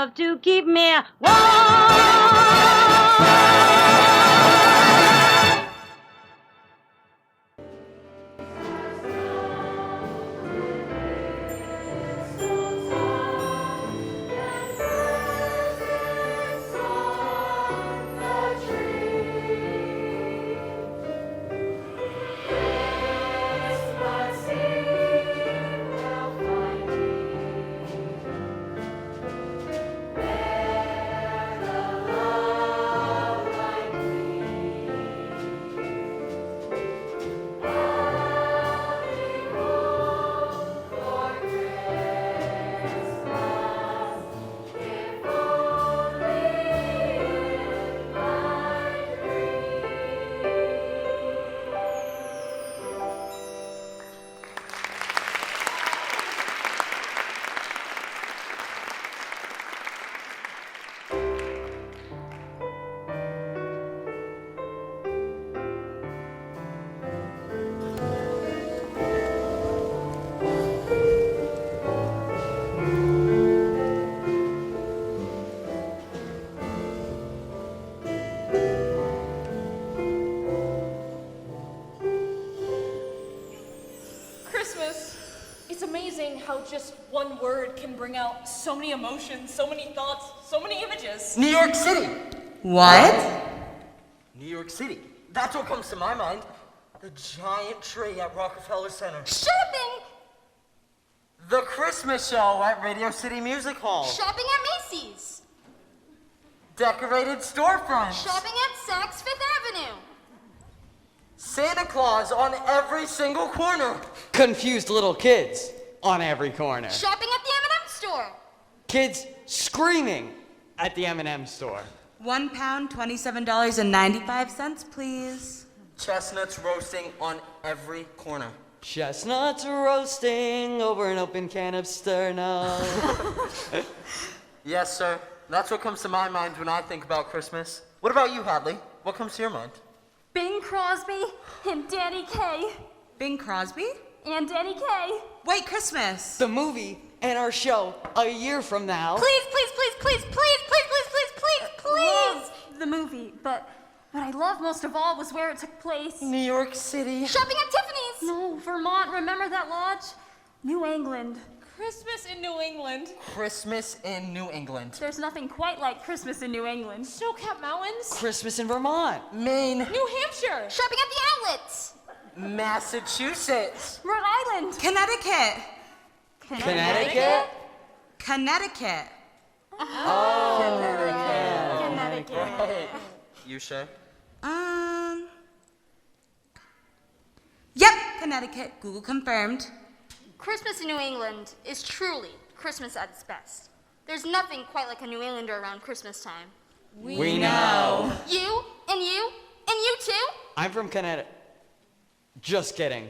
love to keep me warm. How just one word can bring out so many emotions, so many thoughts, so many images. New York City! What? New York City. That's what comes to my mind. The giant tree at Rockefeller Center. Shopping! The Christmas show at Radio City Music Hall. Shopping at Macy's. Decorated storefronts. Shopping at Saks Fifth Avenue. Santa Claus on every single corner. Confused little kids on every corner. Shopping at the M&M store. Kids screaming at the M&M store. £1, $27.95, please. Chestnuts roasting on every corner. Chestnuts roasting over an open can of sterno. Yes, sir. That's what comes to my mind when I think about Christmas. What about you, Hadley? What comes to your mind? Bing Crosby and Danny Kaye. Bing Crosby? And Danny Kaye. White Christmas. The movie and our show a year from now. Please, please, please, please, please, please, please, please, please, please. Love the movie, but what I loved most of all was where it took place. New York City. Shopping at Tiffany's. No, Vermont. Remember that lodge? New England. Christmas in New England. Christmas in New England. There's nothing quite like Christmas in New England. Snow-capped mountains. Christmas in Vermont. Maine. New Hampshire. Shopping at the outlets. Massachusetts. Rhode Island. Connecticut. Connecticut? Connecticut. Connecticut. Right. You sure? Yep, Connecticut. Google confirmed. Christmas in New England is truly Christmas at its best. There's nothing quite like a New Englander around Christmas time. We know. You, and you, and you too? I'm from Connecticut. Just kidding.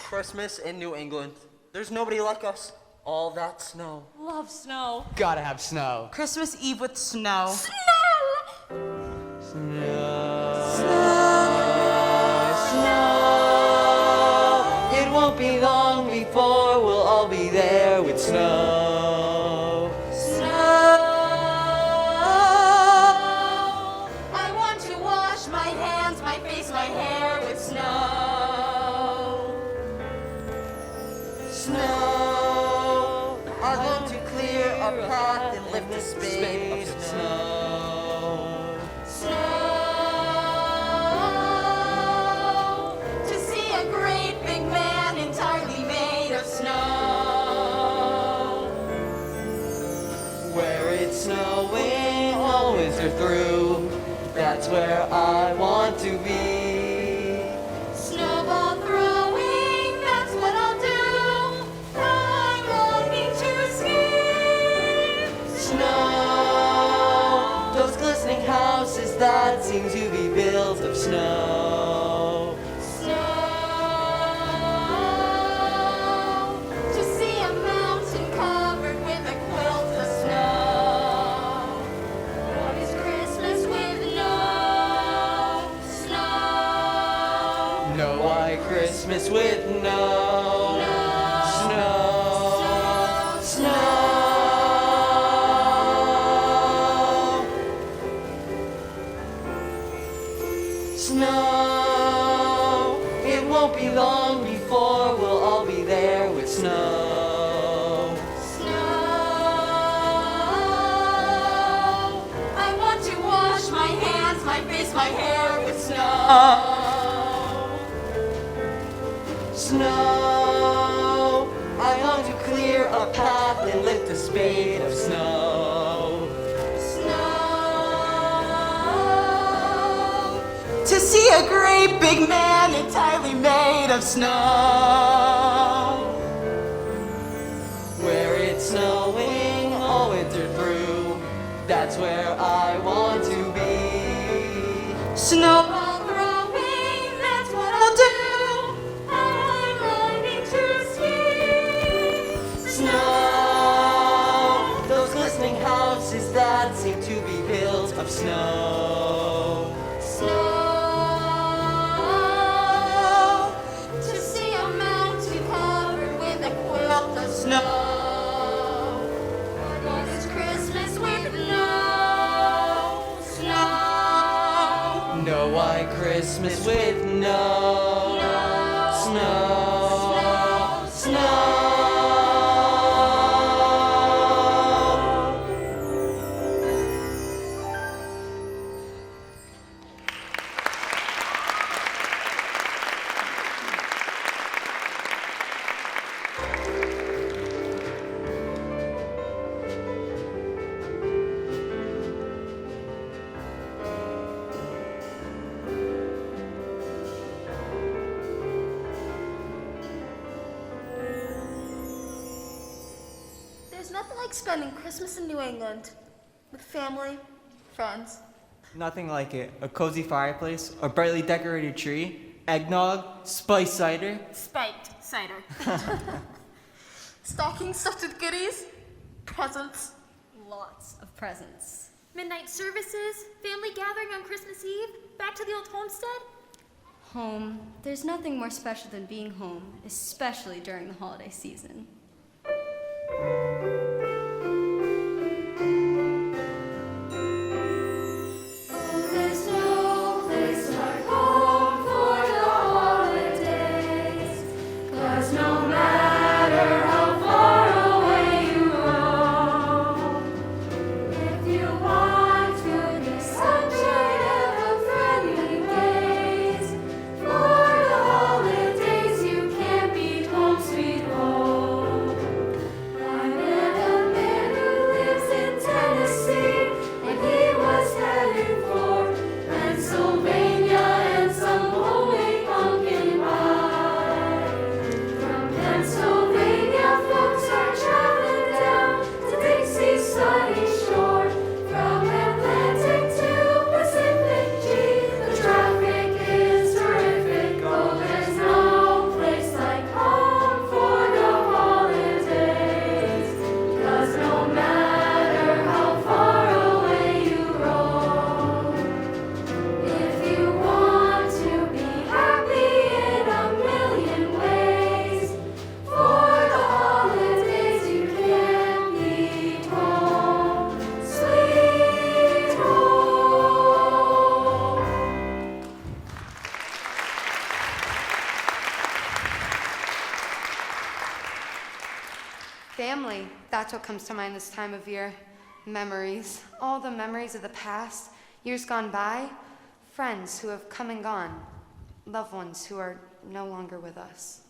Christmas in New England. There's nobody like us. All that snow. Love snow. Gotta have snow. Christmas Eve with snow. It won't be long before we'll all be there with snow. I want to wash my hands, my face, my hair with snow. Snow. I want to clear a path and lift a spade of snow. Snow. To see a great big man entirely made of snow. Where it's snowing all winter through, that's where I want to be. Snowball throwing, that's what I'll do. I'm longing to ski. Snow, those glistening houses that seem to be built of snow. Snow. To see a mountain covered with a quilt of snow. What is Christmas with no snow? No white Christmas with no snow. Snow. made of snow. Snow. To see a great big man entirely made of snow. Where it's snowing all winter through, that's where I want to be. Snowball throwing, that's what I'll do. I'm learning to ski. Snow, those glistening houses that seem to be built of snow. Snow. To see a mountain covered with a quilt of snow. What is Christmas with no snow? No white Christmas with no snow. Snow. There's nothing like spending Christmas in New England with family, friends. Nothing like it. A cozy fireplace, a brightly decorated tree, eggnog, spiced cider. Spiked cider. Stockings stuffed with goodies, presents. Lots of presents. Midnight services, family gathering on Christmas Eve, back to the old homestead. Home. There's nothing more special than being home, especially during the holiday season. There's no place like home for the holidays, 'cause no matter how far away you roam, if you want goodness, sunshine, and a friendly gaze, for the holidays you can't beat home sweet home. I met a man who lives in Tennessee, and he was headed for Pennsylvania and some homemade pumpkin pie. From Pennsylvania, folks are traveling down to Dixie's sunny shore. From Atlantic to Pacific, gee, the traffic is terrific. Oh, there's no place like home for the holidays, 'cause no matter how far away you roam, if you want to be happy in a million ways, for the holidays you can't beat home, sweet home. Family, that's what comes to mind this time of year. Memories, all the memories of the past, years gone by, friends who have come and gone, loved ones who are no longer with us.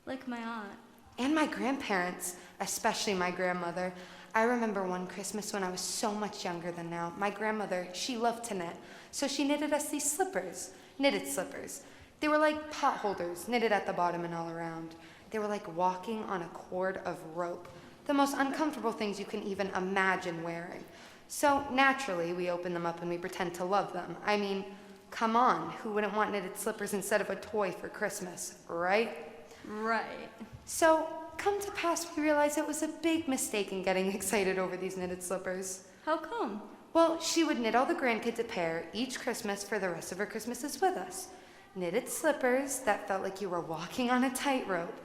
Like my aunt. And my grandparents, especially my grandmother. I remember one Christmas when I was so much younger than now. My grandmother, she loved to knit, so she knitted us these slippers, knitted slippers. They were like pot holders, knitted at the bottom and all around. They were like walking on a cord of rope, the most uncomfortable things you can even imagine wearing. So naturally, we open them up and we pretend to love them. I mean, come on, who wouldn't want knitted slippers instead of a toy for Christmas, right? Right. So, come to pass, we realized it was a big mistake in getting excited over these knitted slippers. How come? Well, she would knit all the grandkids a pair each Christmas for the rest of her Christmases with us. Knitted slippers that felt like you were walking on a tightrope.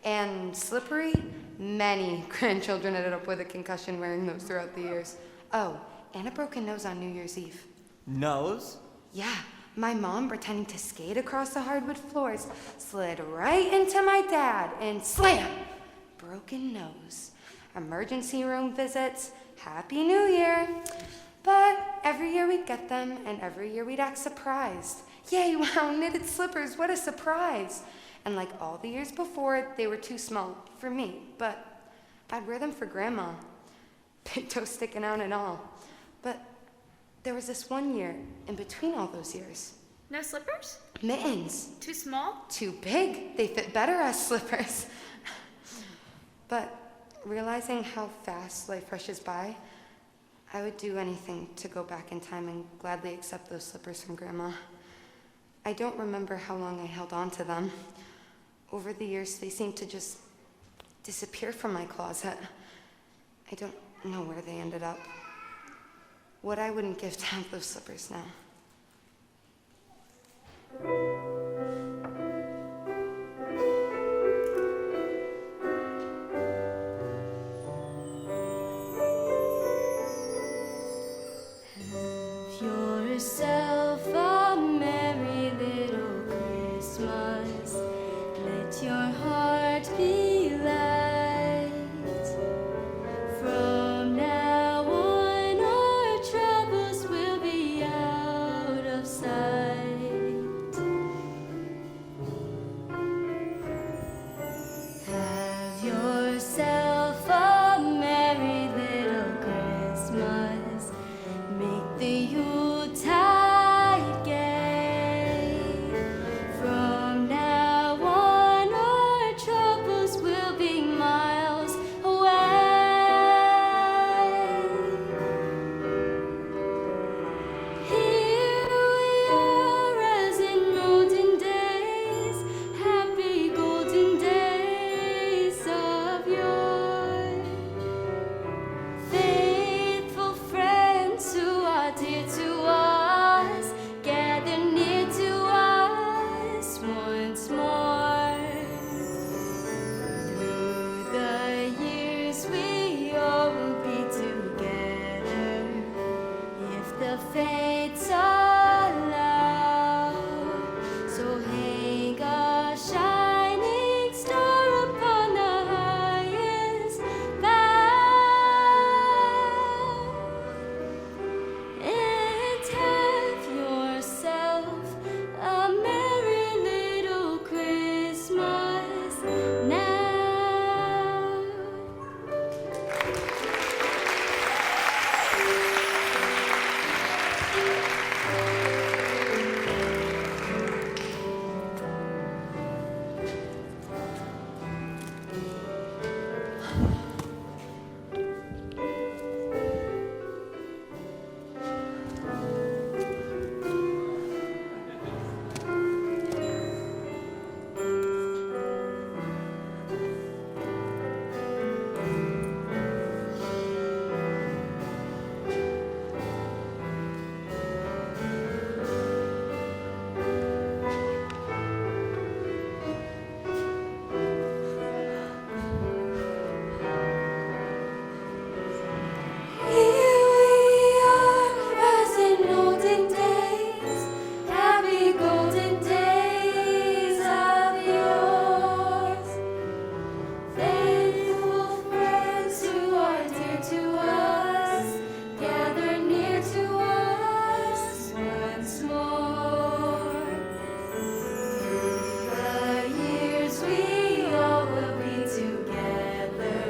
And slippery, many grandchildren ended up with a concussion wearing those throughout the years. Oh, and a broken nose on New Year's Eve. Nose? Yeah, my mom, pretending to skate across the hardwood floors, slid right into my dad and slam! Broken nose. Emergency room visits. Happy New Year. But every year we'd get them, and every year we'd act surprised. Yay, wow, knitted slippers, what a surprise. And like all the years before, they were too small for me, but I'd wear them for Grandma. toe sticking out and all. But there was this one year in between all those years. No slippers? Mittens. Too small? Too big. They fit better as slippers. But realizing how fast life rushes by, I would do anything to go back in time and gladly accept those slippers from Grandma. I don't remember how long I held on to them. Over the years, they seemed to just disappear from my closet. I don't know where they ended up. What I wouldn't give to have those slippers now. Have yourself a merry little Christmas. Let your heart be light. From now on, our troubles will be out of sight. Have yourself a merry little Christmas. Make the Yuletide gay. From now on, our troubles will be miles away. Here we are as in olden days, happy golden days of yore. Faithful friends who are dear to us, gather near to us once more. Through the years we all will be together, if the fates allow. So hang a shining star upon the highest bough, and have yourself a merry little Christmas now. Here we are as in olden days, happy golden days of yours. Faithful friends who are dear to us, gather near to us once more. Through the years we all will be together,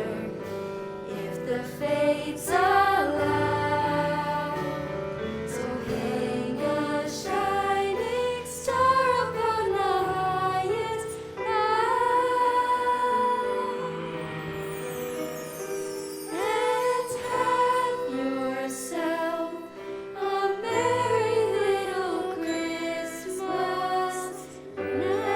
if the fates allow. So hang a shining star upon the highest bough, and have yourself a merry little Christmas now.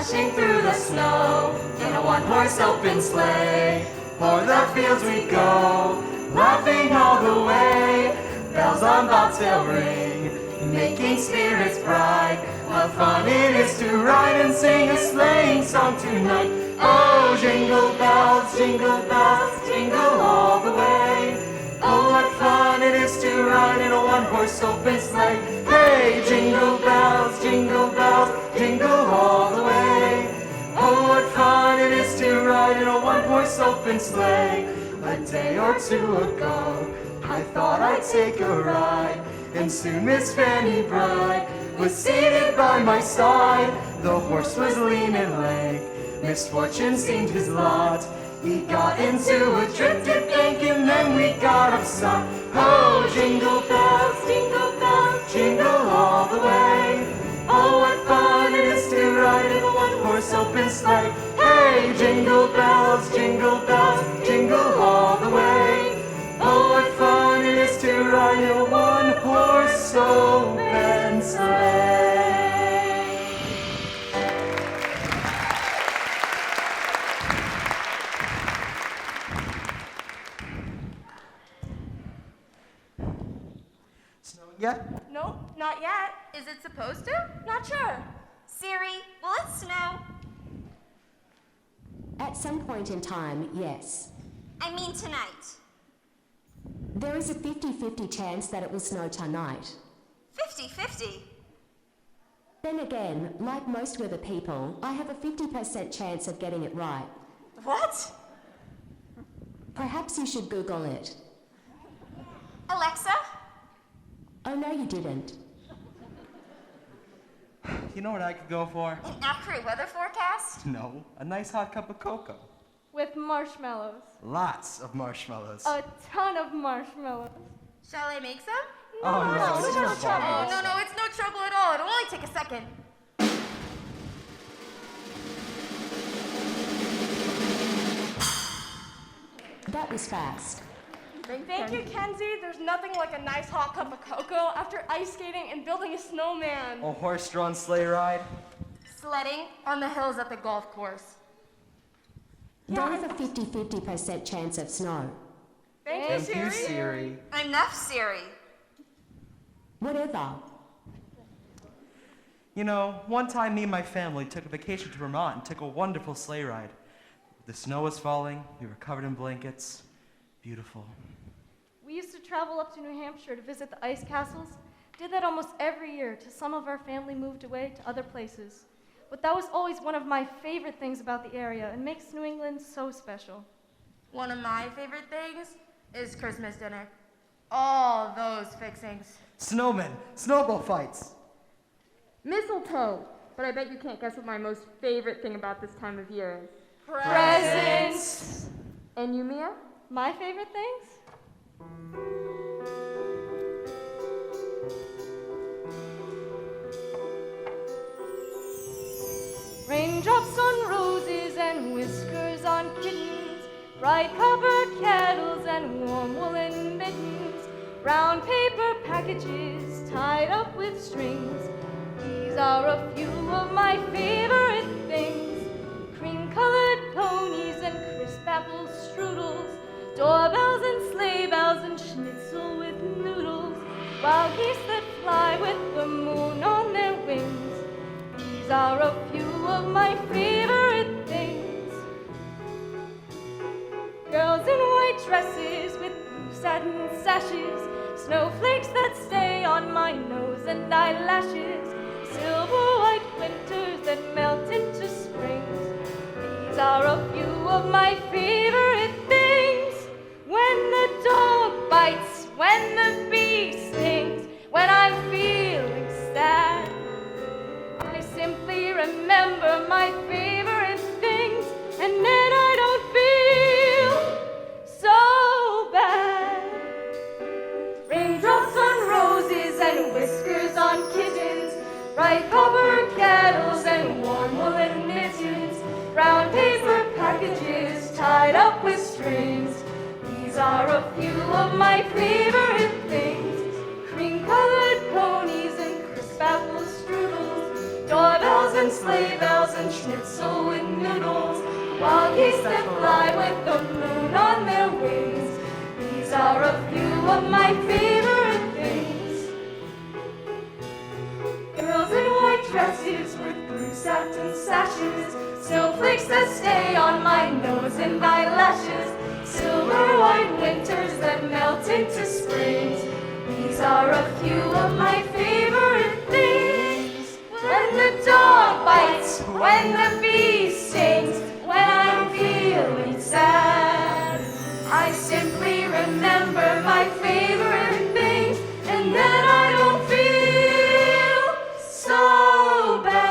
dashing through the snow in a one-horse open sleigh. O'er the fields we go, laughing all the way. Bells on bobtail ring, making spirits bright. What fun it is to ride and sing a sleighing song tonight. Oh, jingle bells, jingle all the way. Oh, what fun it is to ride in a one-horse open sleigh. Hey, jingle bells, jingle all the way. Oh, what fun it is to ride in a one-horse open sleigh. A day or two ago, I thought I'd take a ride, and soon Miss Fanny Bride was seated by my side. The horse was lean and lank, misfortune seemed his lot. He got into a drifted bank and then we got upside. Oh, jingle bells, jingle all the way. Oh, what fun it is to ride in a one-horse open sleigh. Hey, jingle bells, jingle all the way. Oh, what fun it is to ride in a one-horse open sleigh. Snowing yet? Nope, not yet. Is it supposed to? Not sure. Siri, will it snow? At some point in time, yes. I mean tonight. There is a 50-50 chance that it will snow tonight. 50-50. Then again, like most weather people, I have a 50% chance of getting it right. What? Perhaps you should Google it. Alexa? Oh, no, you didn't. You know what I could go for? An accurate weather forecast? No, a nice hot cup of cocoa. With marshmallows. Lots of marshmallows. A ton of marshmallows. Shall I make some? Oh, no, it's no trouble. Oh, no, it's no trouble at all. It'll only take a second. That was fast. Thank you, Kenzie. There's nothing like a nice hot cup of cocoa after ice skating and building a snowman. A horse-drawn sleigh ride? Sledding on the hills at the golf course. There is a 50-50% chance of snow. Thank you, Thank you, Siri. Enough, Siri. Whatever. You know, one time me and my family took a vacation to Vermont and took a wonderful sleigh ride. The snow was falling, we were covered in blankets. Beautiful. We used to travel up to New Hampshire to visit the ice castles. Did that almost every year till some of our family moved away to other places. But that was always one of my favorite things about the area and makes New England so special. One of my favorite things is Christmas dinner. All those fixings. Snowmen, snowball fights. Mistletoe. But I bet you can't guess what my most favorite thing about this time of year is. Presents! And you, Mia? My favorite things? Raindrops on roses and whiskers on kittens, bright copper kettles and warm woolen mittens, brown paper packages tied up with strings. These are a few of my favorite things. Cream-colored ponies and crisp apple strudels, doorbells and sleigh bells and schnitzel with noodles, wild geese that fly with the moon on their wings. These are a few of my favorite things. Girls in white dresses with blue satin sashes, snowflakes that stay on my nose and eyelashes, silver white winters that melt into springs. These are a few of my favorite things. When the dog bites, when the bee stings, when I'm feeling sad, I simply remember my favorite things, and then I don't feel so bad. Raindrops on roses and whiskers on kittens, bright copper kettles and warm woolen mittens, brown paper packages tied up with strings. These are a few of my favorite things. Cream-colored ponies and crisp apple strudels, doorbells and sleigh bells pretzels and schnitzel with noodles. Wild geese that fly with the moon on their wings. These are a few of my favorite things. Girls in white dresses with blue satin sashes, snowflakes that stay on my nose and eyelashes, silver white winters that melt into springs. These are a few of my favorite things. When the dog bites, when the bee stings, when I'm feeling sad, I simply remember my favorite things, and then I don't feel so bad.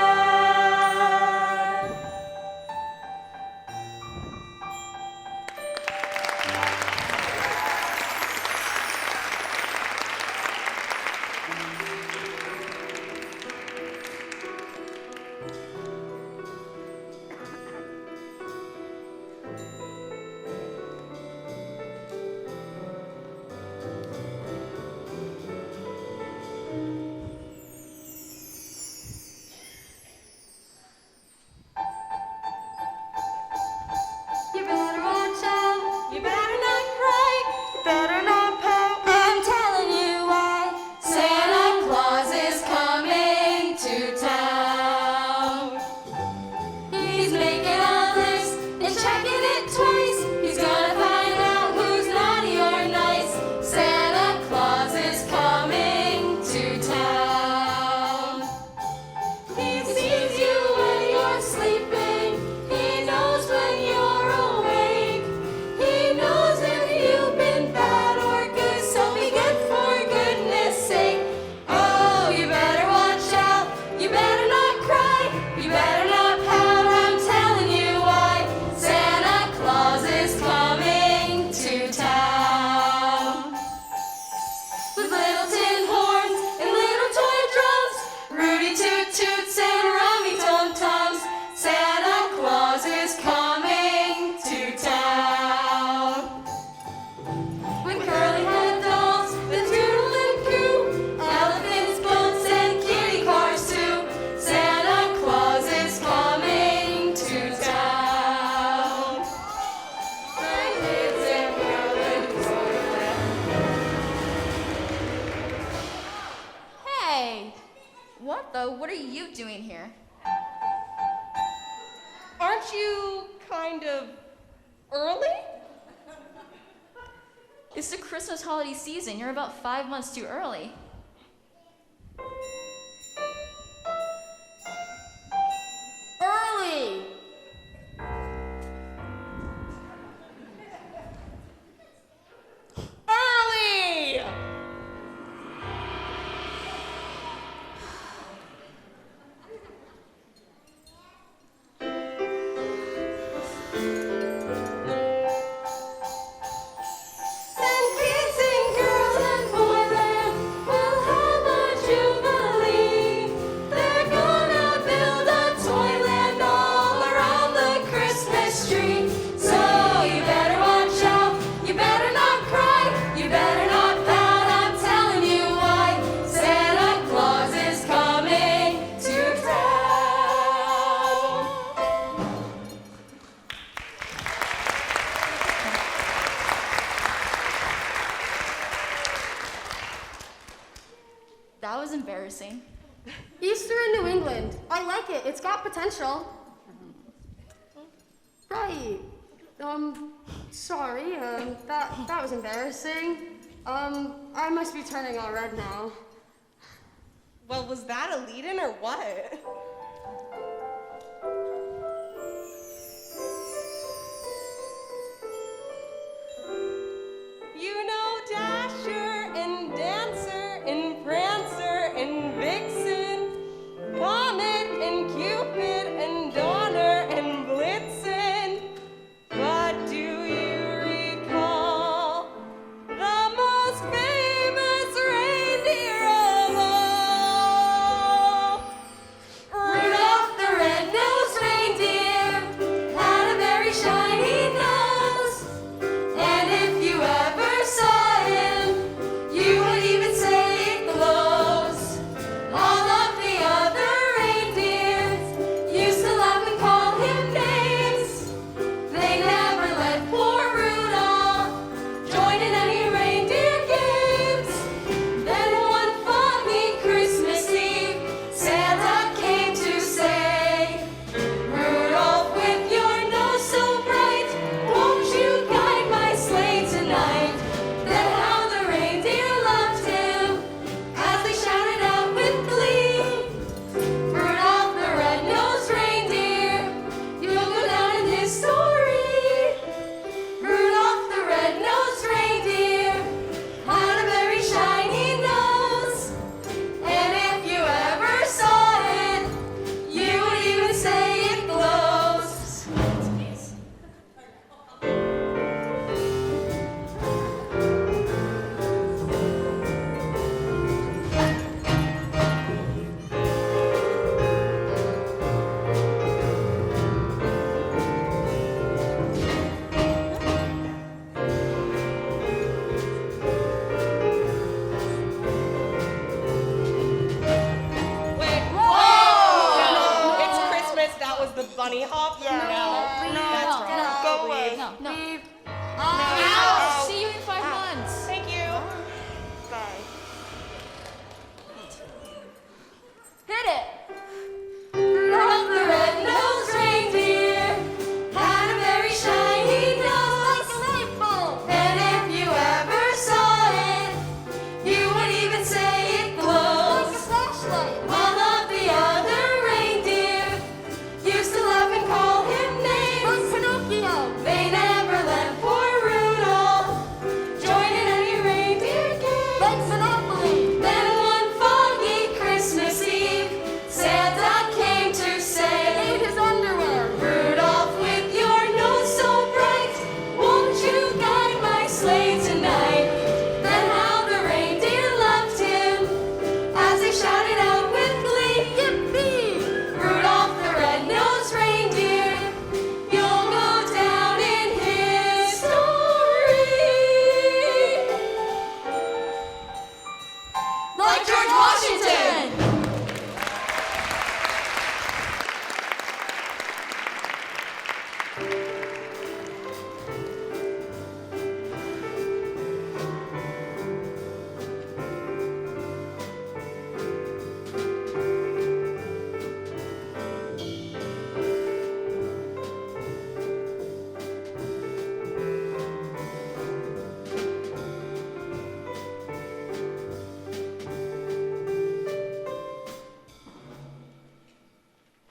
You better watch out, you better not cry, you better not pout. I'm telling you why. Santa Claus is coming to town. He's making a list and checking it twice. He's gonna find out who's naughty or nice. Santa Claus is coming to town. He sees you when you're sleeping. He knows when you're awake. He knows if you've been bad or good, so be good for goodness sake. Oh, you better watch out. You better not cry. You better not pout. I'm telling you why. Santa Claus is coming to town. With little tin horns and little toy drums, Rudy Toot Toots and Rummy Tum Tums, Santa Claus is coming to town. With curly head dolls that doodle and coo, elephants, boats, and kitty cars too, Santa Claus is coming to town. My kids and colored Hey! What are you doing here? Aren't you kind of early? It's the Christmas holiday season. You're about 5 months too early. Early! Early! And kids and girls and boyland will have a jubilee. They're gonna build a toyland all around the Christmas tree. So you better watch out, you better not cry, you better not pout. I'm telling you why. Santa Claus is coming to town. That was embarrassing. Easter in New England. I like it. It's got potential. Right. Sorry. That was embarrassing. I must be turning all red now. Well, was that a lead-in or what? You know Dasher and Dancer and Prancer and Vixen, Comet and Cupid and Donner and Blitzen. But do you recall the most famous reindeer of all? Rudolph the bunny hop? Yeah. That's No. wrong. Go away. No. Leave. Ouch! See you in 5 months. Thank you. Bye. Hit it! Rudolph the red-nosed reindeer had a very shiny nose, like a light bulb. And if you ever saw it, you would even say it glows, like a flashlight. All of the other reindeer used to laugh and call him names, like Pinocchio. They never let poor Rudolph join in any reindeer game, like Monopoly. Then one foggy Christmas Eve, Santa came to say, in his underwear, Rudolph, with your nose so bright, won't you guide my sleigh tonight? Then how the reindeer loved him as they shouted out with glee, Yippee! Rudolph the red-nosed reindeer, you'll go down in history like George Washington!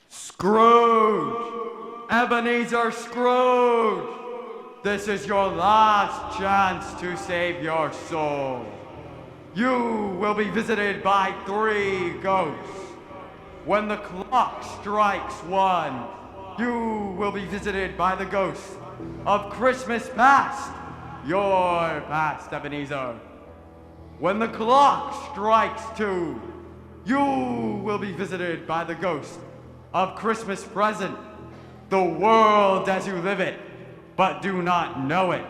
Scrooge! Ebenezer Scrooge! This is your last chance to save your soul. You will be visited by 3 ghosts. When the clock strikes 1, you will be visited by the ghost of Christmas past. Your past, Ebenezer. When the clock strikes 2, you will be visited by the ghost of Christmas present, the world as you live it, but do not know it.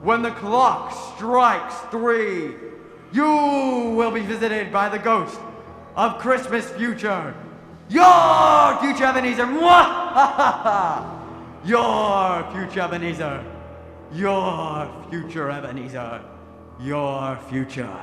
When the clock strikes 3, you will be visited by the ghost of Christmas future. Your future Ebenezer. Mwah! Your future Ebenezer. Your future Ebenezer. Your future.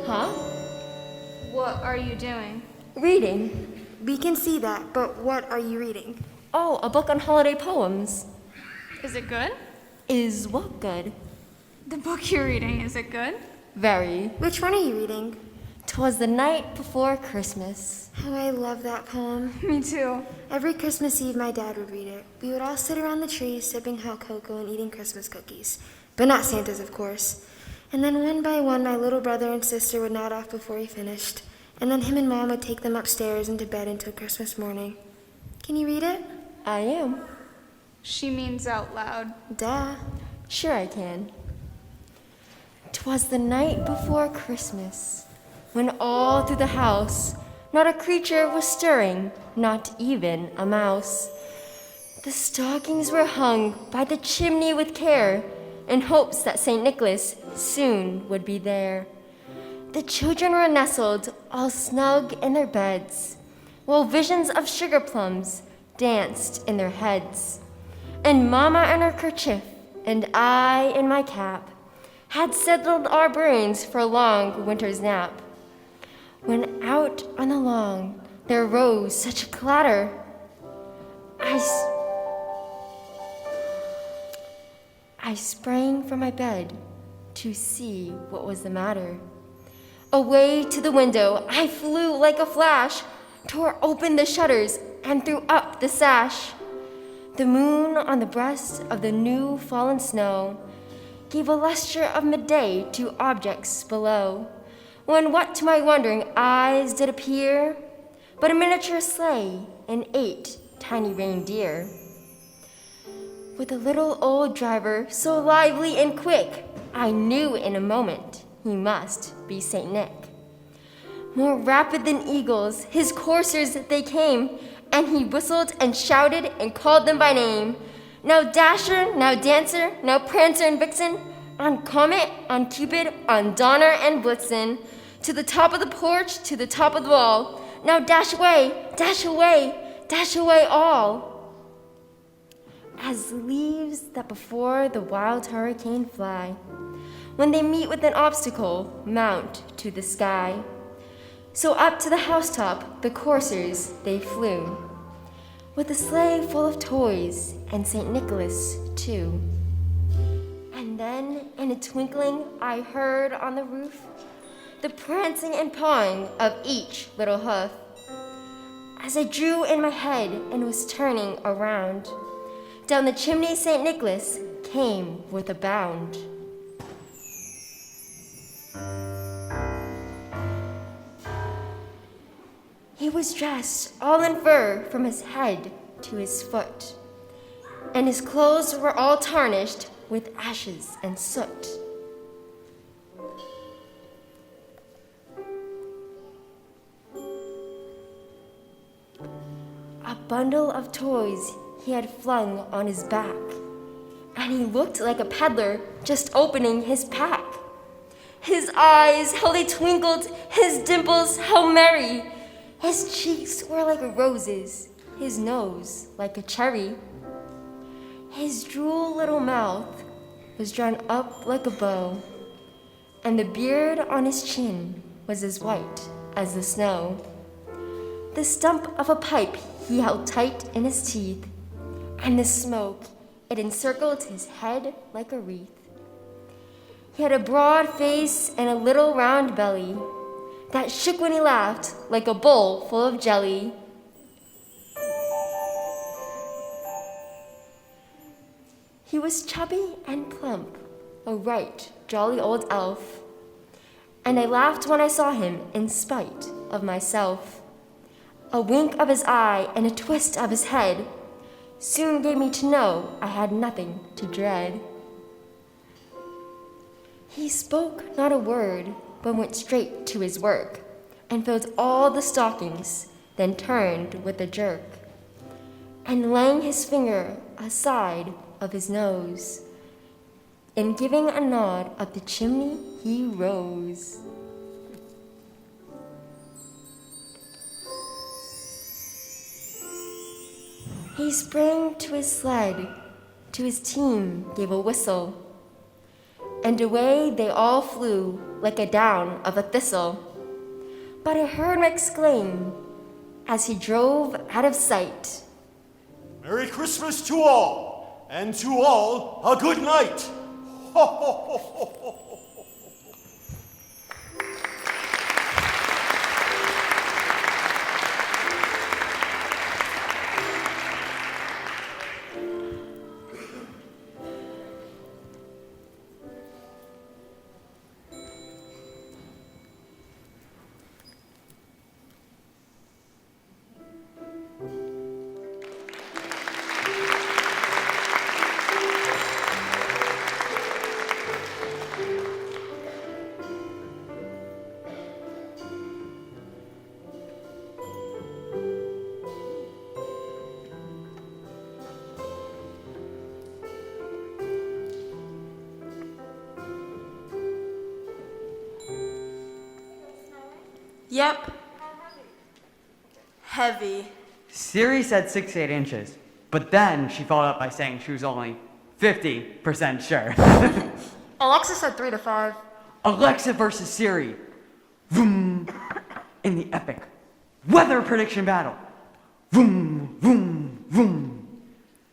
Huh? What are you doing? Reading. We can see that, but what are you reading? Oh, a book on holiday poems. Is it good? Is what good? The book you're reading, is it good? Very. Which one are you reading? 'Twas the night before Christmas. Oh, I love that poem. Me too. Every Christmas Eve, my dad would read it. We would all sit around the tree, sipping hot cocoa and eating Christmas cookies. But not Santa's, of course. And then one by one, my little brother and sister would nod off before he finished. And then him and Mom would take them upstairs and to bed until Christmas morning. Can you read it? I am. She means out loud. Duh. Sure I can. 'Twas the night before Christmas, when all through the house not a creature was stirring, not even a mouse. The stockings were hung by the chimney with care, in hopes that St. Nicholas soon would be there. The children were nestled all snug in their beds, while visions of sugar plums danced in their heads. And Mama in her kerchief, and I in my cap, had settled our brains for a long winter's nap. When out on the lawn there rose such a clatter, I sprang from my bed to see what was the matter. Away to the window I flew like a flash, tore open the shutters and threw up the sash. The moon on the breast of the new fallen snow gave a lustre of midday to objects below, when what to my wondering eyes did appear but a miniature sleigh and 8 tiny reindeer. With a little old driver so lively and quick, I knew in a moment he must be Saint Nick. More rapid than eagles, his coursers they came, and he whistled and shouted and called them by name. Now Dasher, now Dancer, now Prancer and Vixen, on Comet, on Cupid, on Donner and Blitzen, to the top of the porch, to the top of the wall. Now dash away, dash away, dash away all. As leaves that before the wild hurricane fly, when they meet with an obstacle, mount to the sky. So up to the housetop the coursers they flew, with a sleigh full of toys and St. Nicholas too. And then in a twinkling I heard on the roof the prancing and pawing of each little hoof. As I drew in my head and was turning around, down the chimney St. Nicholas came with a bound. He was dressed all in fur from his head to his foot, and his clothes were all tarnished with ashes and soot. A bundle of toys he had flung on his back, and he looked like a peddler just opening his pack. His eyes, how they twinkled, his dimples, how merry. His cheeks were like roses, his nose like a cherry. His droll little mouth was drawn up like a bow, and the beard on his chin was as white as the snow. The stump of a pipe he held tight in his teeth, and the smoke, it encircled his head like a wreath. He had a broad face and a little round belly that shook when he laughed like a bowl full of jelly. He was chubby and plump, a right jolly old elf, and I laughed when I saw him in spite of myself. A wink of his eye and a twist of his head soon gave me to know I had nothing to dread. He spoke not a word, but went straight to his work, and filled all the stockings, then turned with a jerk, and laying his finger aside of his nose, and giving a nod up the chimney he rose. He sprang to his sled, to his team gave a whistle, and away they all flew like a down of a thistle. But I heard him exclaim as he drove out of sight, Merry Christmas to all, and to all a good night. Ho, ho, ho, ho, ho, ho. Yep. Heavy. Siri said 6 to 8 inches, but then she followed up by saying she was only 50% sure. Alexa said 3 to 5. Alexa versus Siri. Vroom. In the epic weather prediction battle. Vroom, vroom, vroom.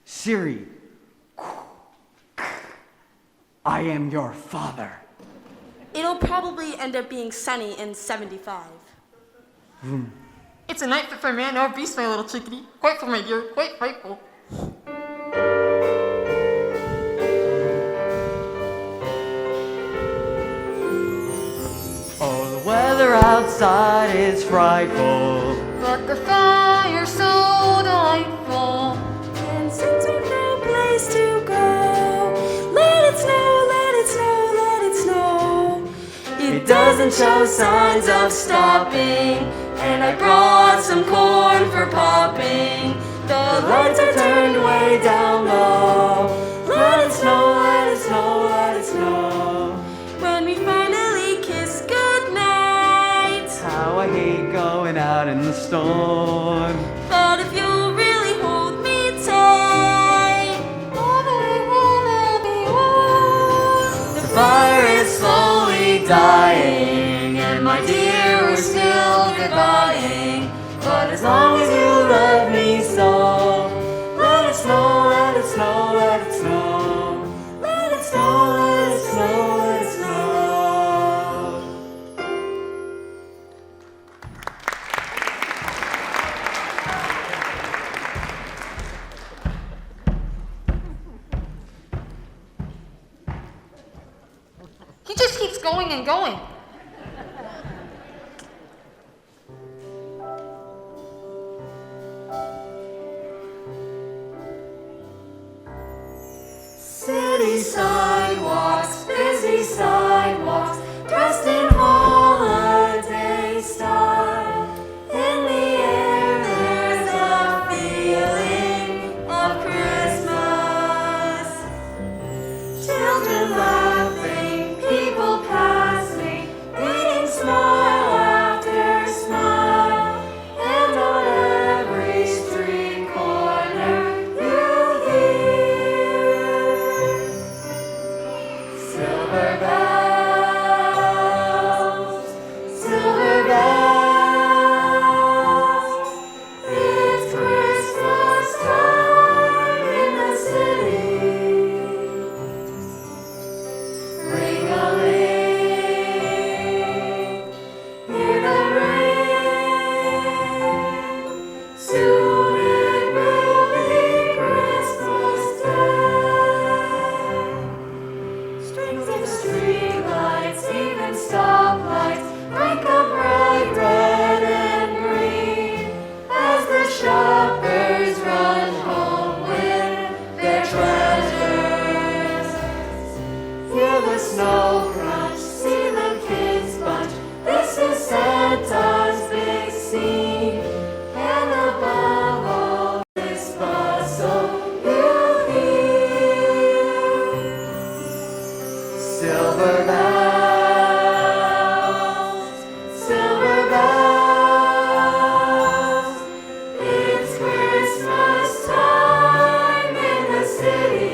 Siri. I am your father. It'll probably end up being sunny in 75. Vroom. It's a night fit for man or beast, my little chickadee. Quite for my dear, quite frightful. Oh, the weather outside is frightful, But the fire's so delightful. And since we've no place to go, let it snow, let it snow, let it snow. It doesn't show signs of stopping, and I brought some corn for popping. The lights are turned way down low. Let it snow, let it snow, let it snow. When we finally kiss goodnight. how I hate going out in the storm. But if you'll really hold me tight, all the way home I'll be warm. The fire is slowly dying, and my dear, we're still goodbying. But as long as you love me so, let it snow, let it snow, let it snow. Let it snow, let it snow, let it snow. He just keeps going and going. City sidewalks, busy sidewalks, dressed in holiday style. In the air there's a feeling of Christmas. Children laughing, people passing, greeting smile after smile. And on every street corner you'll hear silver bells, silver bells. It's Christmas time in the city. Ring-a-ling, hear the ring. Soon it will be Christmas Day. Strings of streetlights, even stoplights, rank of bright red and green, as the shoppers run home with their treasures. Hear the snow crunch, see the kids bunch. This is Santa's big scene, and above all this bustle, you'll hear silver bells, silver bells. It's Christmas time in the city.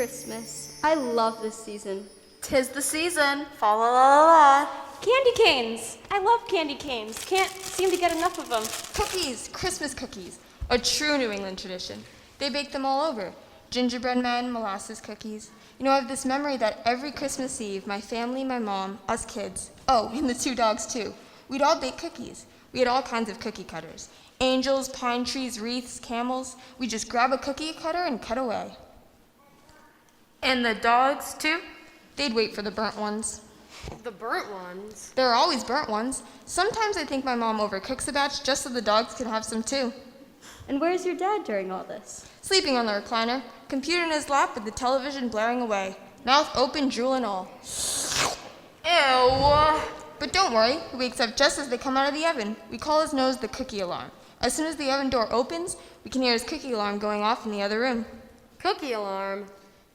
Christmas. I love this season. 'Tis the season. Fa la la la la. Candy canes. I love candy canes. Can't seem to get enough of them. Cookies, Christmas cookies, a true New England tradition. They bake them all over. Gingerbread men, molasses cookies. You know, I have this memory that every Christmas Eve, my family, my mom, us kids, oh, and the 2 dogs too, we'd all bake cookies. We had all kinds of cookie cutters. Angels, pine trees, wreaths, camels. We just grab a cookie cutter and cut away. And the dogs, too? They'd wait for the burnt ones. The burnt ones? There are always burnt ones. Sometimes I think my mom overcooks a batch just so the dogs could have some too. And where's your dad during all this? Sleeping on the recliner, computer in his lap with the television blaring away. Mouth open, drool and all. Ew. But don't worry, he wakes up just as they come out of the oven. We call his nose the cookie alarm. As soon as the oven door opens, we can hear his cookie alarm going off in the other room. Cookie alarm?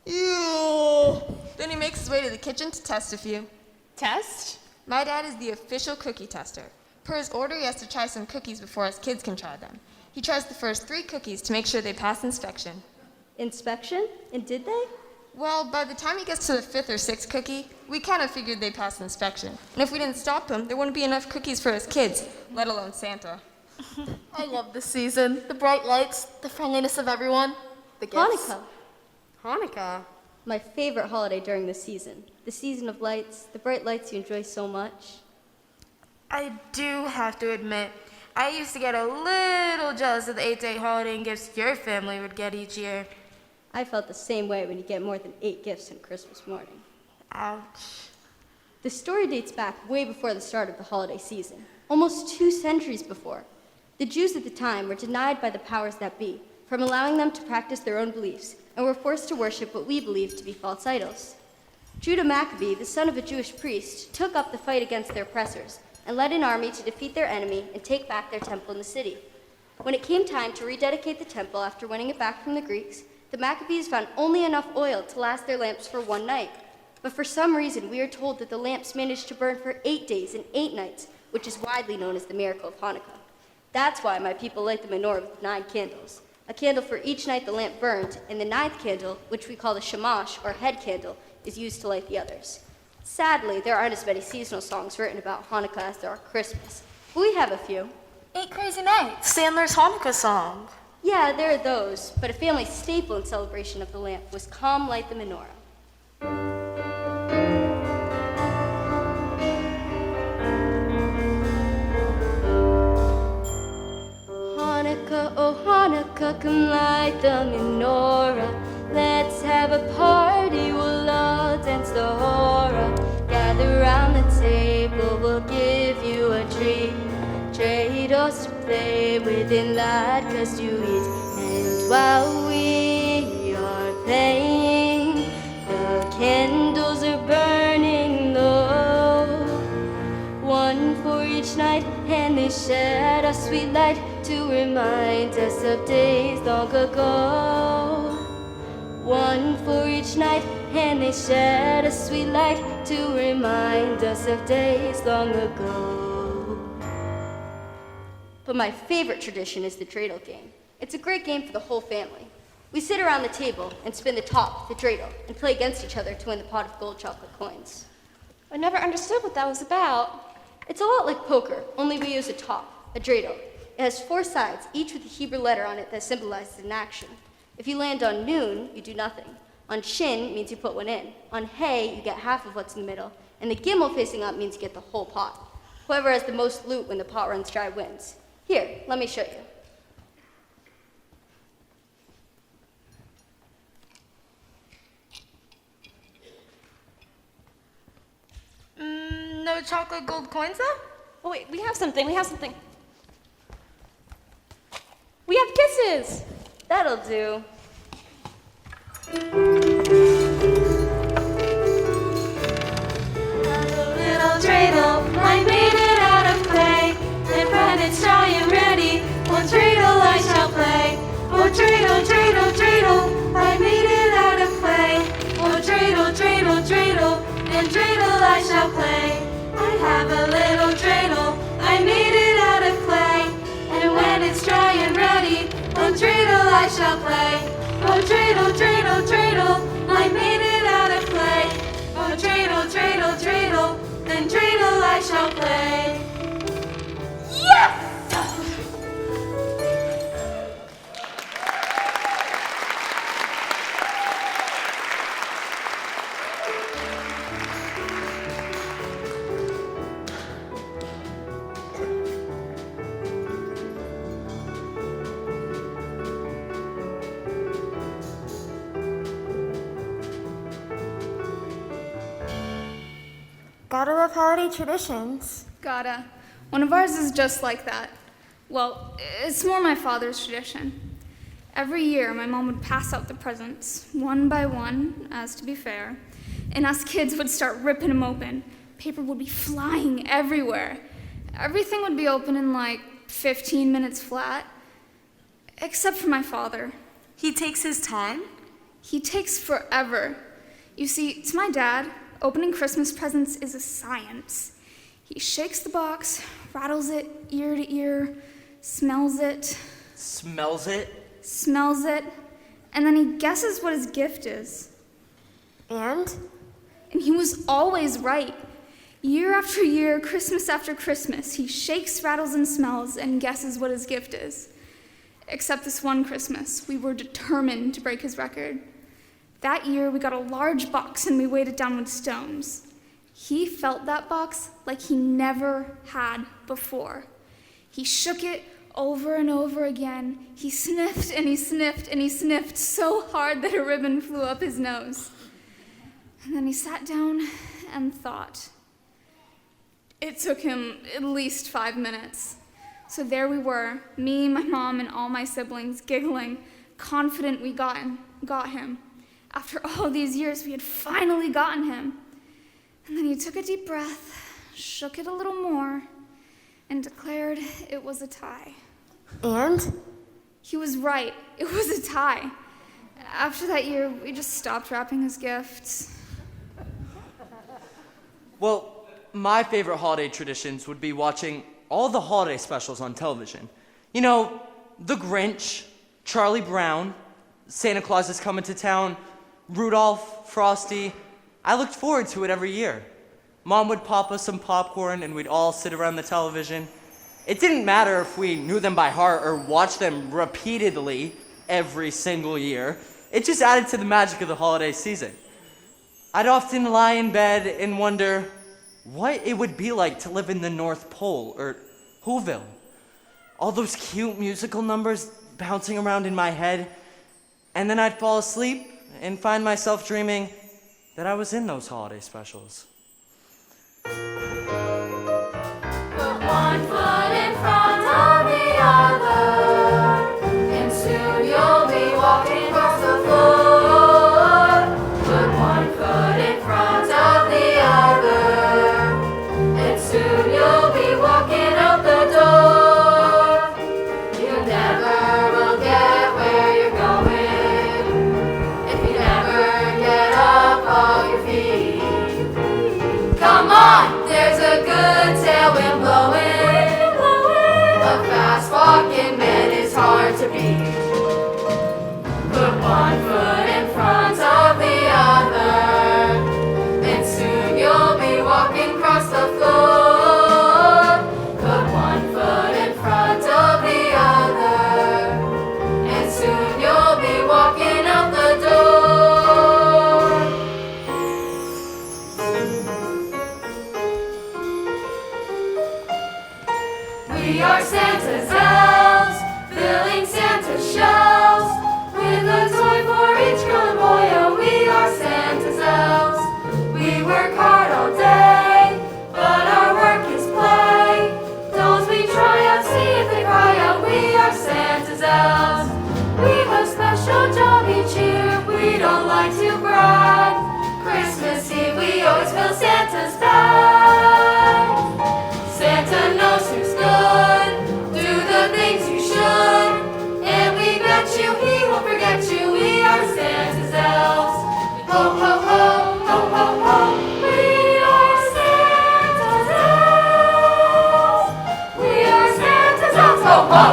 Ew. Then he makes his way to the kitchen to test a few. Test? My dad is the official cookie tester. Per his order, he has to try some cookies before us kids can try them. He tries the first 3 cookies to make sure they pass inspection. Inspection? And did they? Well, by the time he gets to the 5th or 6th cookie, we kind of figured they passed inspection. And if we didn't stop him, there wouldn't be enough cookies for his kids, let alone Santa. I love this season. The bright lights, the friendliness of everyone, the gifts. Hanukkah. My favorite holiday during the season. The season of lights, the bright lights you enjoy so much. I do have to admit, I used to get a little jealous of the 8-day holiday and gifts your family would get each year. I felt the same way when you get more than 8 gifts on Christmas morning. Ouch. The story dates back way before the start of the holiday season, almost 2 centuries before. The Jews at the time were denied by the powers that be from allowing them to practice their own beliefs and were forced to worship what we believed to be false idols. Judah Maccabee, the son of a Jewish priest, took up the fight against their oppressors and led an army to defeat their enemy and take back their temple in the city. When it came time to rededicate the temple after winning it back from the Greeks, the Maccabees found only enough oil to last their lamps for 1 night. But for some reason, we are told that the lamps managed to burn for 8 days and 8 nights, which is widely known as the miracle of Hanukkah. That's why my people light the menorah with 9 candles, a candle for each night the lamp burned, and the 9th candle, which we call the shamash, or head candle, is used to light the others. Sadly, there aren't as many seasonal songs written about Hanukkah as there are Christmas, but we have a few. 8 Crazy Nights, Sandler's Hanukkah song. Yeah, there are those, but a family staple in celebration of the lamp was Come Light the Menorah. Hanukkah, oh Hanukkah, come light the menorah. Let's have a party, we'll all dance the hora. Gather round the table, we'll give you a treat. Trade-offs to play with in latkes to eat. And while we are playing, the candles are burning low. 1 for each night, and they shed a sweet light to remind us of days long ago. 1 for each night, and they shed a sweet light to remind us of days long ago. But my favorite tradition is the dreidel game. It's a great game for the whole family. We sit around the table and spin the top, the dreidel, and play against each other to win the pot of gold chocolate coins. I never understood what that was about. It's a lot like poker, only we use a top, a dreidel. It has 4 sides, each with a Hebrew letter on it that symbolizes an action. If you land on noon, you do nothing. On shin means you put 1 in. On hay, you get half of what's in the middle. And the gimel facing up means you get the whole pot. Whoever has the most loot when the pot runs dry wins. Here, let me show you. No chocolate gold coins though? Oh wait, we have something. We have kisses! That'll do. Little dreidel, I made it out of clay. And when it's dry and ready, one dreidel I shall play. Oh dreidel, dreidel, dreidel, I made it out of clay. Oh dreidel, dreidel, dreidel, and dreidel I shall play. I have a little dreidel, I made it out of clay. And when it's dry and ready, oh dreidel I shall play. Oh dreidel, dreidel, dreidel, shall play. Yes! Gotta love holiday traditions. Gotta. One of ours is just like that. Well, it's more my father's tradition. Every year, my mom would pass out the presents, one by one, as to be fair, and us kids would start ripping them open. Paper would be flying everywhere. Everything would be open in like 15 minutes flat, except for my father. He takes his time? He takes forever. You see, to my dad, opening Christmas presents is a science. He shakes the box, rattles it ear to ear, smells it. Smells it? Smells it, and then he guesses what his gift is. And? And he was always right. Year after year, Christmas after Christmas, he shakes, rattles, and smells and guesses what his gift is. Except this one Christmas, we were determined to break his record. That year, we got a large box and we weighed it down with stones. He felt that box like he never had before. He shook it over and over again. He sniffed and he sniffed and he sniffed so hard that a ribbon flew up his nose. And then he sat down and thought. It took him at least 5 minutes. So there we were, me, my mom, and all my siblings, giggling, confident we got him. After all these years, we had finally gotten him. And then he took a deep breath, shook it a little more, and declared it was a tie. And? He was right. It was a tie. After that year, we just stopped wrapping his gifts. Well, my favorite holiday traditions would be watching all the holiday specials on television. You know, The Grinch, Charlie Brown, Santa Claus is Coming to Town, Rudolph, Frosty. I looked forward to it every year. Mom would pop us some popcorn and we'd all sit around the television. It didn't matter if we knew them by heart or watched them repeatedly every single year. It just added to the magic of the holiday season. I'd often lie in bed and wonder what it would be like to live in the North Pole or Whoville. All those cute musical numbers bouncing around in my head, and then I'd fall asleep and find myself dreaming that I was in those holiday specials. Put one foot in front of the other, and soon you'll be walking across the floor. Put one foot in front of the other, and soon you'll be walking out the door. You never will get where you're going if you never get up off your feet. Come on, there's a good tailwind blowing. A fast walking man is hard to beat. Put one foot in front of the other, and soon you'll be walking across the floor. Put one foot in front of the other, and soon you'll be walking out the door. We are Santa's elves, filling Santa's shelves with a toy for each grown boy. Oh, we are Santa's elves. We work hard all day, but our work is play. Dolls we try out, see if they cry out. We are Santa's elves. We have special job each year. We don't like to brag. Christmas Eve we always fill Santa's bag. Santa knows who's good. Do the things you should, and we bet you he won't forget you. We are Santa's elves. Ho ho ho, ho ho ho. We are Santa's elves. We are Santa's elves. Ho ho.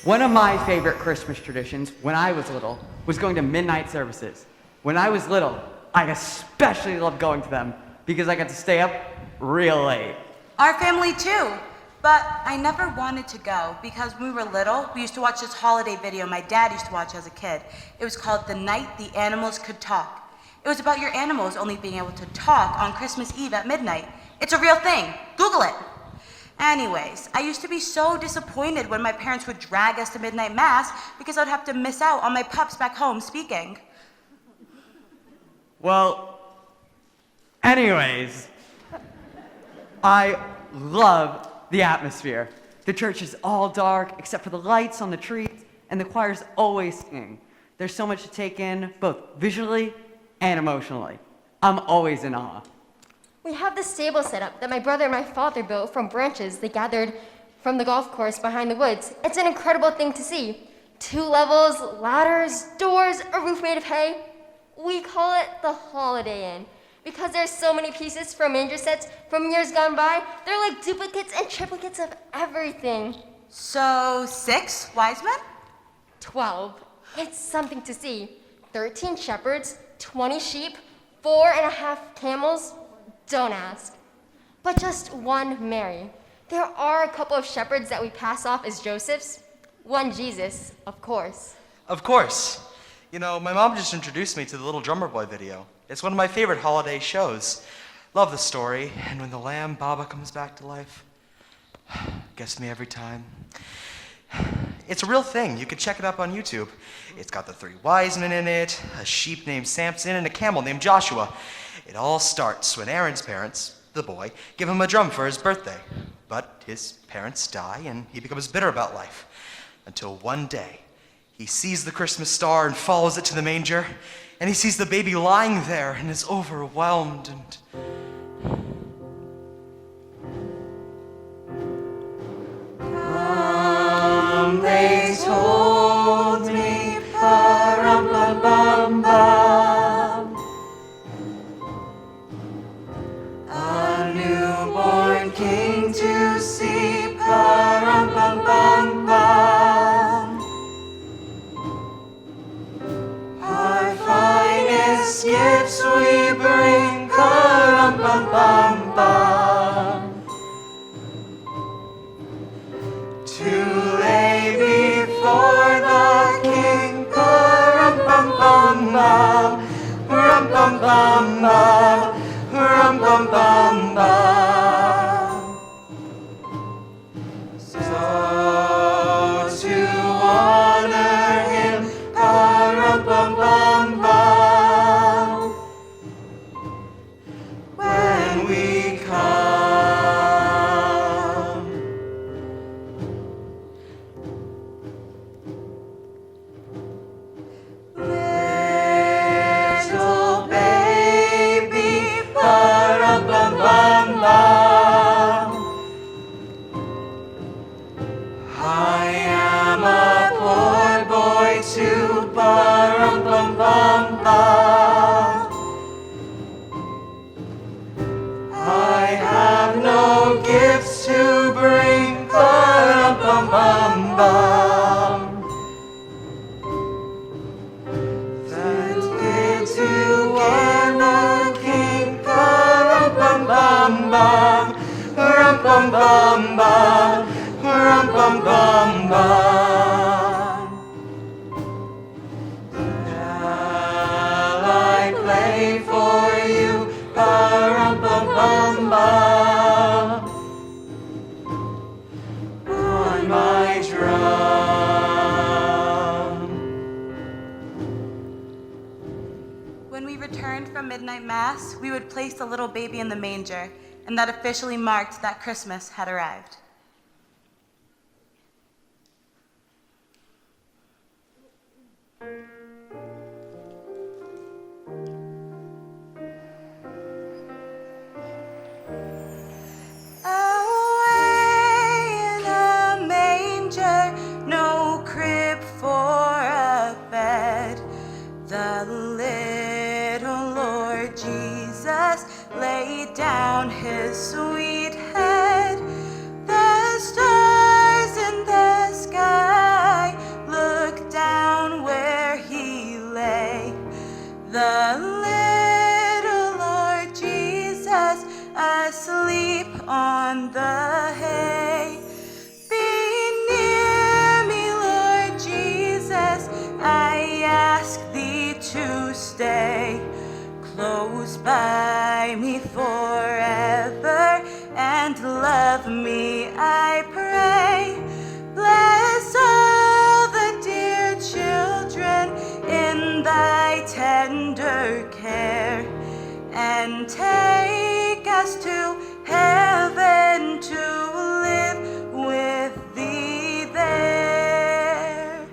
One of my favorite Christmas traditions when I was little was going to midnight services. When I was little, I especially loved going to them because I got to stay up real late. Our family too. But I never wanted to go because when we were little, we used to watch this holiday video my dad used to watch as a kid. It was called The Night the Animals Could Talk. It was about your animals only being able to talk on Christmas Eve at midnight. It's a real thing. Google it. Anyways, I used to be so disappointed when my parents would drag us to midnight mass because I'd have to miss out on my pups back home speaking. Well, anyways, I love the atmosphere. The church is all dark except for the lights on the trees, and the choir's always singing. There's so much to take in, both visually and emotionally. I'm always in awe. We have this stable set up that my brother and my father built from branches they gathered from the golf course behind the woods. It's an incredible thing to see. 2 levels, ladders, doors, a roof made of hay. We call it the Holiday Inn because there's so many pieces from manger sets from years gone by. They're like duplicates and triplicates of everything. So 6 wise men? 12. It's something to see. 13 shepherds, 20 sheep, 4.5 camels. Don't ask. But just 1 Mary. There are a couple of shepherds that we pass off as Josephs. 1 Jesus, of course. Of course. You know, my mom just introduced me to the Little Drummer Boy video. It's one of my favorite holiday shows. Love the story, and when the lamb Baba comes back to life, gets me every time. It's a real thing. You can check it up on YouTube. It's got the 3 wise men in it, a sheep named Samson, and a camel named Joshua. It all starts when Aaron's parents, the boy, give him a drum for his birthday. But his parents die, and he becomes bitter about life. Until one day, he sees the Christmas star and follows it to the manger, and he sees the baby lying there and is overwhelmed and... They told me, pa-rum-pum-bum-bum, a newborn king to see, pa-rum-pum-bum-bum. Our finest gifts we bring, pa-rum-pum-bum-bum, to lay before the king, pa-rum-pum-bum-bum, rum-pum-bum-bum, rum-pum-bum-bum. So to honor him, pa-rum-pum-bum-bum, when we come. Little baby, pa-rum-pum-bum-bum, I am a poor boy too, pa-rum-pum-bum-bum. I have no gifts to bring, pa-rum-pum-bum-bum. That did together, king, pa-rum-pum-bum-bum, rum-pum-bum-bum, rum-pum-bum-bum. Shall I play for you, pa-rum-pum-bum-bum, on my drum? When we returned from midnight mass, we would place the little baby in the manger, and that officially marked that Christmas had arrived. Away in a manger, no crib for a bed, the little Lord Jesus laid down his sweet head. The stars in the sky of me, I pray. Bless all the dear children in thy tender care, and take us to heaven to live with thee there.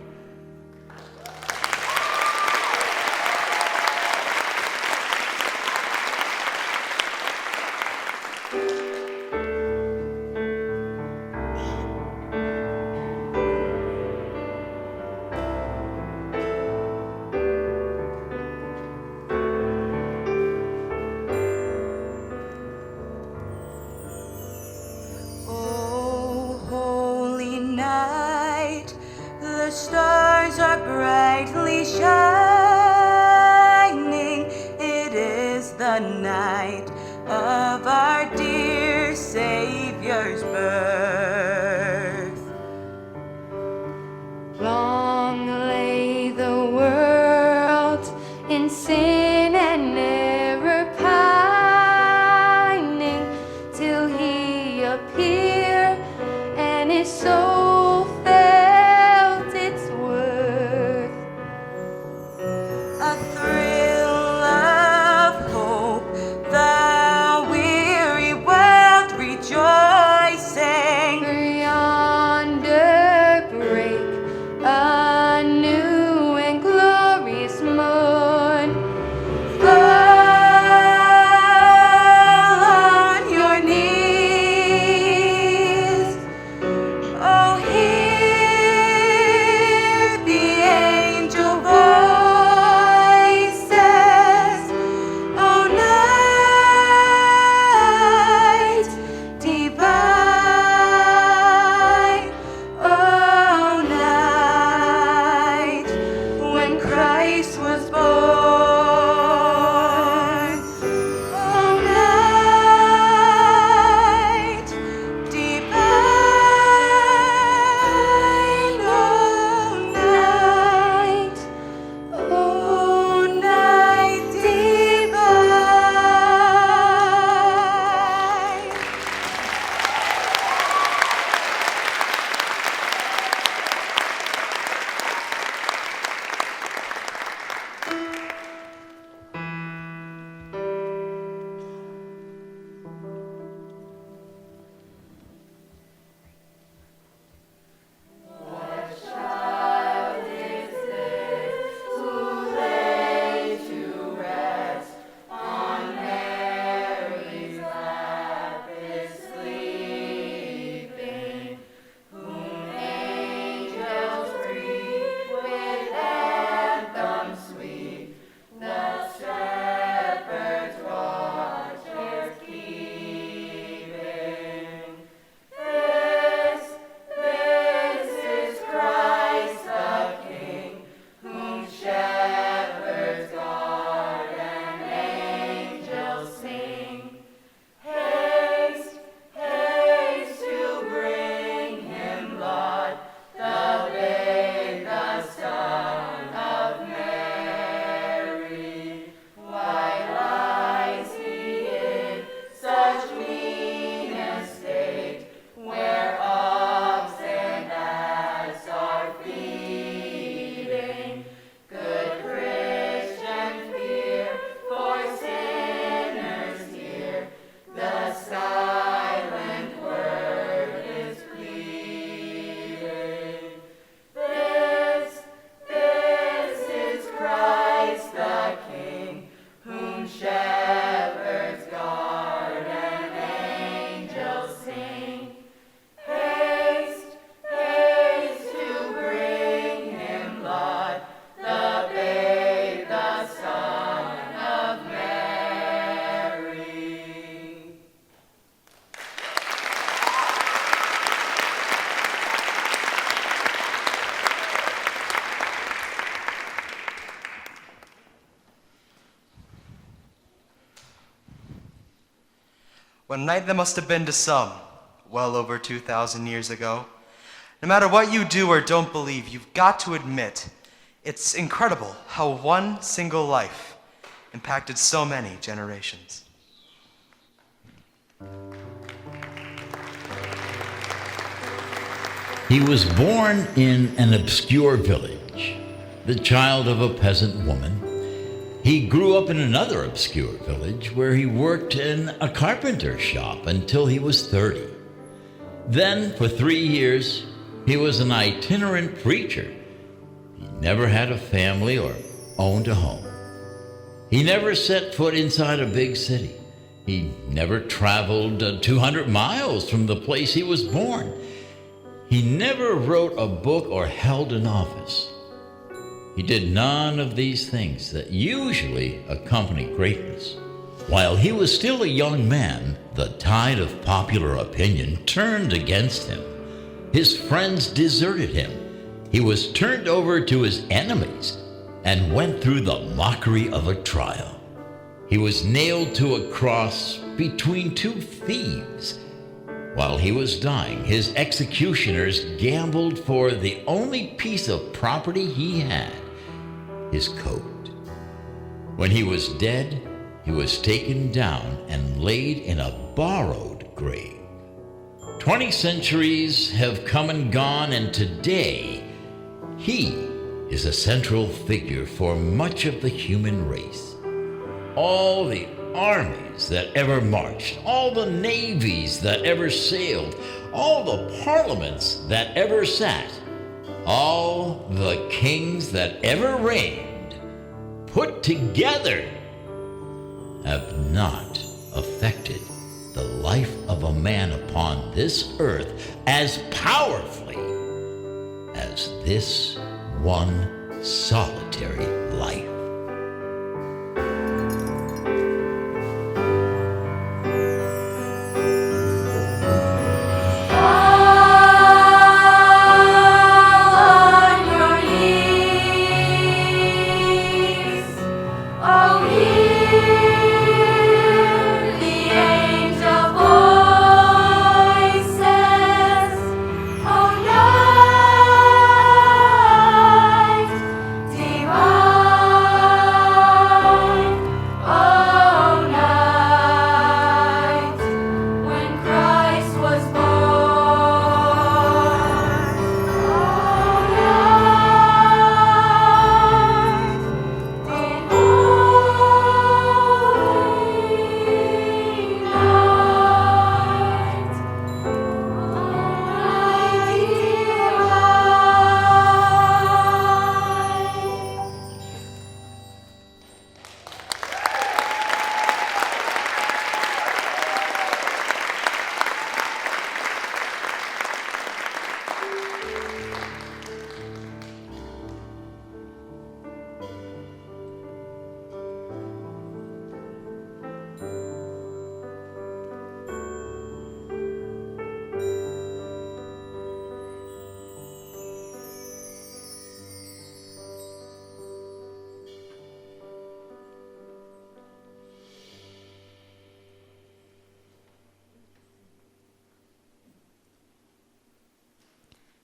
Oh, holy night, the stars are brightly shining. It is the night of our dear Savior's birth. Long lay the world in sin and error pining, till he appeared and his soul felt its worth. A thrill of hope, the weary world rejoicing. For yonder break a new and glorious morn. Fall on your knees. Oh, hear the angel voices. Oh, night divine. Oh, night when Christ was born. Oh, night divine. Oh, night divine. What a night that must have been to some, well over 2,000 years ago. No matter what you do or don't believe, you've got to admit, it's incredible how one single life impacted so many generations. He was born in an obscure village, the child of a peasant woman. He grew up in another obscure village where he worked in a carpenter shop until he was 30. Then, for 3 years, he was an itinerant preacher. He never had a family or owned a home. He never set foot inside a big city. He never traveled 200 miles from the place he was born. He never wrote a book or held an office. He did none of these things that usually accompany greatness. While he was still a young man, the tide of popular opinion turned against him. His friends deserted him. He was turned over to his enemies and went through the mockery of a trial. He was nailed to a cross between two thieves. While he was dying, his executioners gambled for the only piece of property he had, his coat. When he was dead, he was taken down and laid in a borrowed grave. 20 centuries have come and gone, and today he is a central figure for much of the human race. All the armies that ever marched, all the navies that ever sailed, all the parliaments that ever sat, all the kings that ever reigned, put together, have not affected the life of a man upon this earth as powerfully as this one solitary life.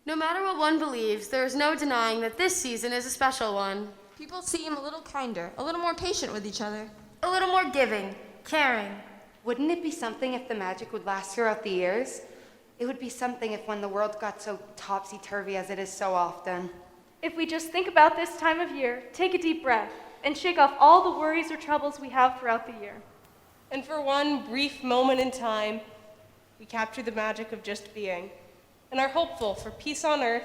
No matter what one believes, there is no denying that this season is a special one. People seem a little kinder, a little more patient with each other. A little more giving, caring. Wouldn't it be something if the magic would last throughout the years? It would be something if when the world got so topsy-turvy as it is so often. If we just think about this time of year, take a deep breath, and shake off all the worries or troubles we have throughout the year. And for one brief moment in time, we capture the magic of just being, and are hopeful for peace on earth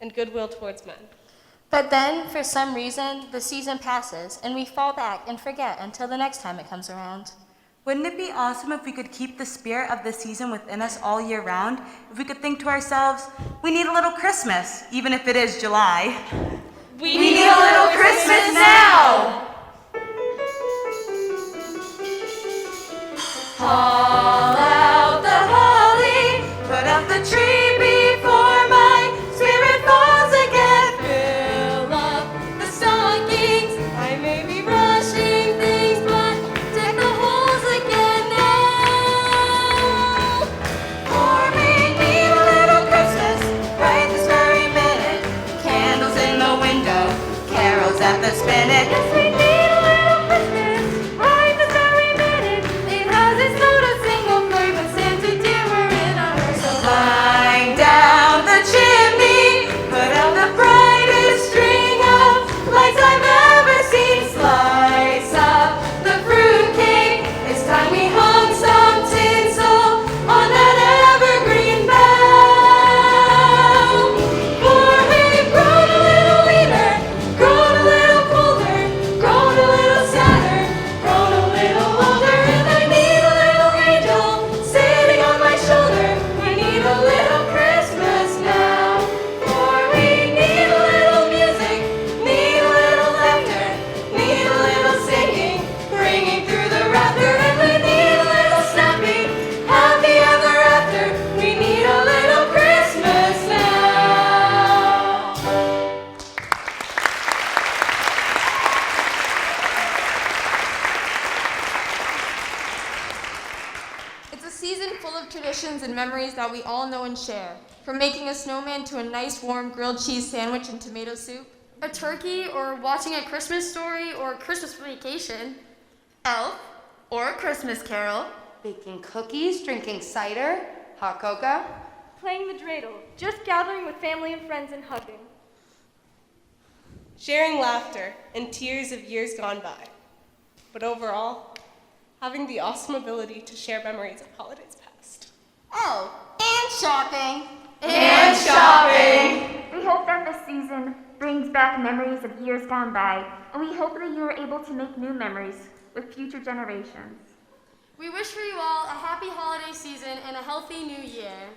and goodwill towards men. But then, for some reason, the season passes, and we fall back and forget until the next time it comes around. Wouldn't it be awesome if we could keep the spirit of the season within us all year round? If we could think to ourselves, we need a little Christmas, even if it is July. We need a little Christmas now! Haul out the holly, put up the tree before my spirit falls again. Fill up the stockings, I may be rushing things, but deck the halls again now. For we need a little Christmas right this very minute. Candles in the window, carols at the spinet. Yes, we need a little Christmas right this very minute. It has its note to sing memories that we all know and share. From making a snowman to a nice warm grilled cheese sandwich and tomato soup. A turkey, or watching A Christmas Story, or Christmas Vacation. Elf, or A Christmas Carol. Baking cookies, drinking cider, hot cocoa. Playing the dreidel, just gathering with family and friends and hugging. Sharing laughter and tears of years gone by. But overall, having the awesome ability to share memories of holidays past. Oh, and shopping. And shopping. We hope that this season brings back memories of years gone by, and we hope that you are able to make new memories with future generations. We wish for you all a happy holiday season and a healthy new year.